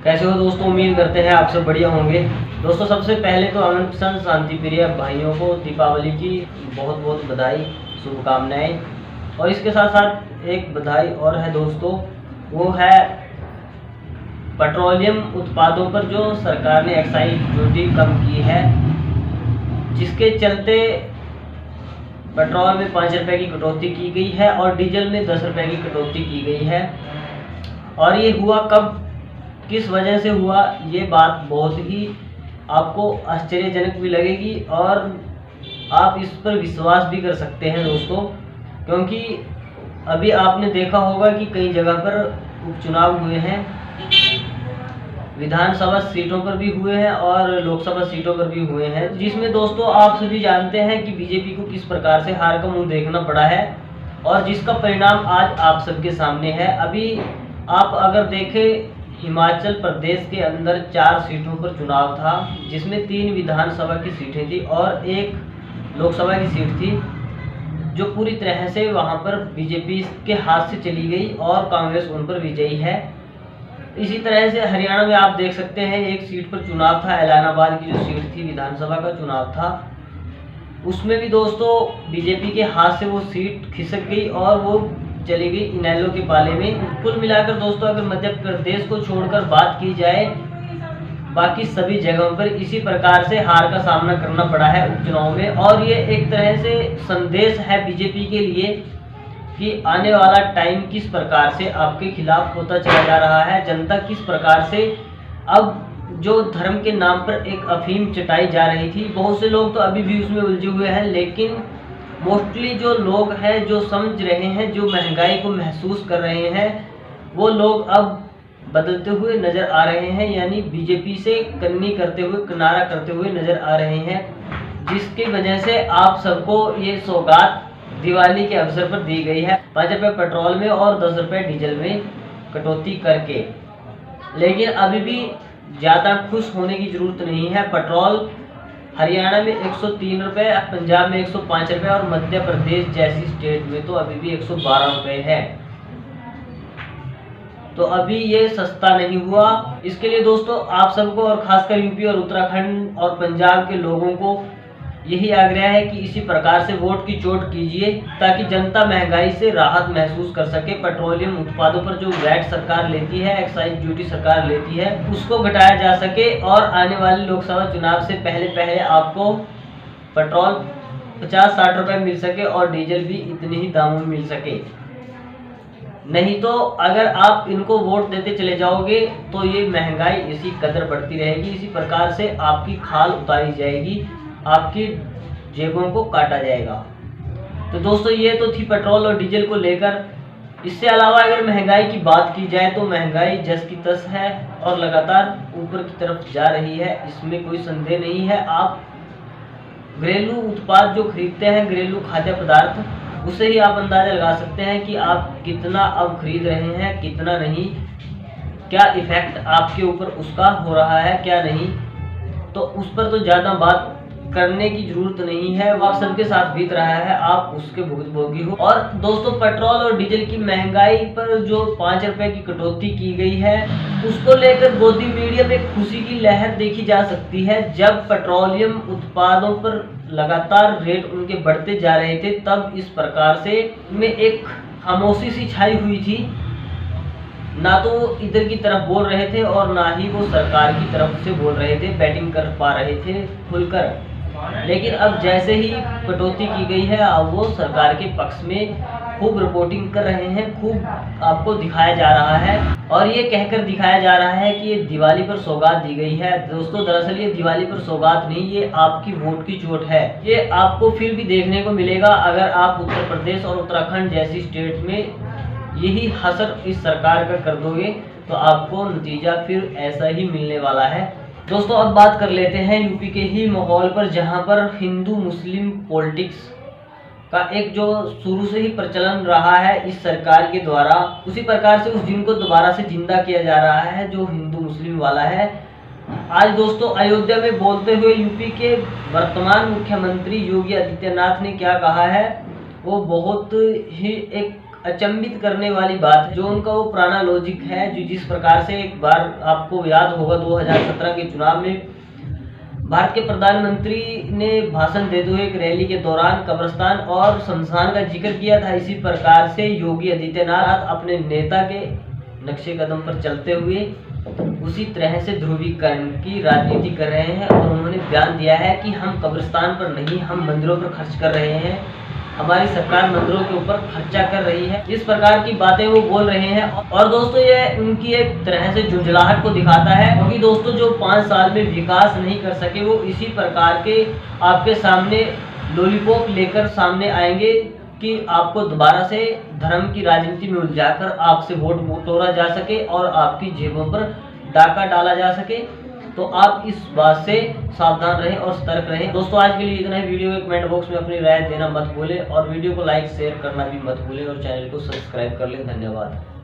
कैसे हो दोस्तों, उम्मीद करते हैं आप सब बढ़िया होंगे। दोस्तों सबसे पहले तो अमन पसंद शांति प्रिय भाइयों को दीपावली की बहुत बहुत बधाई, शुभकामनाएं। और इसके साथ साथ एक बधाई और है दोस्तों, वो है पेट्रोलियम उत्पादों पर जो सरकार ने एक्साइज ड्यूटी कम की है, जिसके चलते पेट्रोल में 5 रुपये की कटौती की गई है और डीजल में 10 रुपये की कटौती की गई है। और ये हुआ कब, किस वजह से हुआ, ये बात बहुत ही आपको आश्चर्यजनक भी लगेगी और आप इस पर विश्वास भी कर सकते हैं दोस्तों, क्योंकि अभी आपने देखा होगा कि कई जगह पर उपचुनाव हुए हैं, विधानसभा सीटों पर भी हुए हैं और लोकसभा सीटों पर भी हुए हैं, जिसमें दोस्तों आप सभी जानते हैं कि बीजेपी को किस प्रकार से हार का मुंह देखना पड़ा है और जिसका परिणाम आज आप सबके सामने है। अभी आप अगर देखें, हिमाचल प्रदेश के अंदर 4 सीटों पर चुनाव था, जिसमें 3 विधानसभा की सीटें थी और 1 लोकसभा की सीट थी, जो पूरी तरह से वहां पर बीजेपी के हाथ से चली गई और कांग्रेस उन पर विजयी है। इसी तरह से हरियाणा में आप देख सकते हैं, 1 सीट पर चुनाव था, ऐलानाबाद की जो सीट थी, विधानसभा का चुनाव था, उसमें भी दोस्तों बीजेपी के हाथ से वो सीट खिसक गई और वो चली गई इनेलो के पाले में। कुल मिलाकर दोस्तों अगर मध्य प्रदेश को छोड़कर बात की जाए, बाकी सभी जगहों पर इसी प्रकार से हार का सामना करना पड़ा है उपचुनाव में। और ये एक तरह से संदेश है बीजेपी के लिए कि आने वाला टाइम किस प्रकार से आपके खिलाफ होता चला जा रहा है। जनता किस प्रकार से, अब जो धर्म के नाम पर एक अफीम चटाई जा रही थी, बहुत से लोग तो अभी भी उसमें उलझे हुए हैं, लेकिन मोस्टली जो लोग हैं, जो समझ रहे हैं, जो महंगाई को महसूस कर रहे हैं, वो लोग अब बदलते हुए नज़र आ रहे हैं, यानी बीजेपी से कन्नी करते हुए, किनारा करते हुए नज़र आ रहे हैं, जिसकी वजह से आप सबको ये सौगात दिवाली के अवसर पर दी गई है, 5 रुपये पेट्रोल में और 10 रुपये डीजल में कटौती करके। लेकिन अभी भी ज़्यादा खुश होने की ज़रूरत नहीं है। पेट्रोल हरियाणा में 103 रुपये, पंजाब में 105 रुपये और मध्य प्रदेश जैसी स्टेट में तो अभी भी 112 रुपये है। तो अभी ये सस्ता नहीं हुआ। इसके लिए दोस्तों आप सबको और खासकर यूपी और उत्तराखंड और पंजाब के लोगों को यही आग्रह है कि इसी प्रकार से वोट की चोट कीजिए, ताकि जनता महंगाई से राहत महसूस कर सके। पेट्रोलियम उत्पादों पर जो वैट सरकार लेती है, एक्साइज ड्यूटी सरकार लेती है, उसको घटाया जा सके और आने वाले लोकसभा चुनाव से पहले आपको पेट्रोल 50-60 रुपये मिल सके और डीजल भी इतने ही दामों में मिल सके। नहीं तो अगर आप इनको वोट देते चले जाओगे तो ये महंगाई इसी कदर बढ़ती रहेगी, इसी प्रकार से आपकी खाल उतारी जाएगी, आपकी जेबों को काटा जाएगा। तो दोस्तों ये तो थी पेट्रोल और डीजल को लेकर। इससे अलावा अगर महंगाई की बात की जाए तो महंगाई जस की तस है और लगातार ऊपर की तरफ जा रही है, इसमें कोई संदेह नहीं है। आप घरेलू उत्पाद जो खरीदते हैं, घरेलू खाद्य पदार्थ, उससे ही आप अंदाजा लगा सकते हैं कि आप कितना अब खरीद रहे हैं, कितना नहीं, क्या इफेक्ट आपके ऊपर उसका हो रहा है, क्या नहीं। तो उस पर तो ज़्यादा बात करने की जरूरत नहीं है, वो आप सबके साथ बीत रहा है, आप उसके भुगतभोगी हो। और दोस्तों पेट्रोल और डीजल की महंगाई पर जो 5 रुपये की कटौती की गई है, उसको लेकर गोदी मीडिया में खुशी की लहर देखी जा सकती है। जब पेट्रोलियम उत्पादों पर लगातार रेट उनके बढ़ते जा रहे थे, तब इस प्रकार से में एक खामोशी सी छाई हुई थी, ना तो वो इधर की तरफ बोल रहे थे और ना ही वो सरकार की तरफ से बोल रहे थे, बैटिंग कर पा रहे थे खुलकर। लेकिन अब जैसे ही कटौती की गई है, अब वो सरकार के पक्ष में खूब रिपोर्टिंग कर रहे हैं, खूब आपको दिखाया जा रहा है और ये कहकर दिखाया जा रहा है कि ये दिवाली पर सौगात दी गई है। दोस्तों दरअसल ये दिवाली पर सौगात नहीं, ये आपकी वोट की चोट है। ये आपको फिर भी देखने को मिलेगा अगर आप उत्तर प्रदेश और उत्तराखंड जैसी स्टेट में यही हसर इस सरकार का कर दोगे, तो आपको नतीजा फिर ऐसा ही मिलने वाला है। दोस्तों अब बात कर लेते हैं यूपी के ही माहौल पर, जहां पर हिंदू मुस्लिम पॉलिटिक्स का एक जो शुरू से ही प्रचलन रहा है इस सरकार के द्वारा, उसी प्रकार से उस दिन को दोबारा से जिंदा किया जा रहा है जो हिंदू मुस्लिम वाला है। आज दोस्तों अयोध्या में बोलते हुए यूपी के वर्तमान मुख्यमंत्री योगी आदित्यनाथ ने क्या कहा है, वो बहुत ही एक अचंभित करने वाली बात है। जो उनका वो पुराना लॉजिक है, जो जिस प्रकार से एक बार आपको याद होगा 2017 के चुनाव में भारत के प्रधानमंत्री ने भाषण देते हुए एक रैली के दौरान कब्रिस्तान और शमशान का जिक्र किया था, इसी प्रकार से योगी आदित्यनाथ अपने नेता के नक्शे कदम पर चलते हुए उसी तरह से ध्रुवीकरण की राजनीति कर रहे हैं। और उन्होंने बयान दिया है कि हम कब्रिस्तान पर नहीं, हम मंदिरों पर खर्च कर रहे हैं, हमारी सरकार मंदिरों के ऊपर खर्चा कर रही है, इस प्रकार की बातें वो बोल रहे हैं। और दोस्तों ये उनकी एक तरह से झुंझलाहट को दिखाता है, क्योंकि दोस्तों जो 5 साल में विकास नहीं कर सके वो इसी प्रकार के आपके सामने लॉलीपॉप लेकर सामने आएंगे कि आपको दोबारा से धर्म की राजनीति में उलझाकर आपसे वोट तोड़ा जा सके और आपकी जेबों पर डाका डाला जा सके। तो आप इस बात से सावधान रहें और सतर्क रहें। दोस्तों आज के लिए इतना ही। वीडियो के कमेंट बॉक्स में अपनी राय देना मत भूलें और वीडियो को लाइक शेयर करना भी मत भूलें और चैनल को सब्सक्राइब कर लें। धन्यवाद।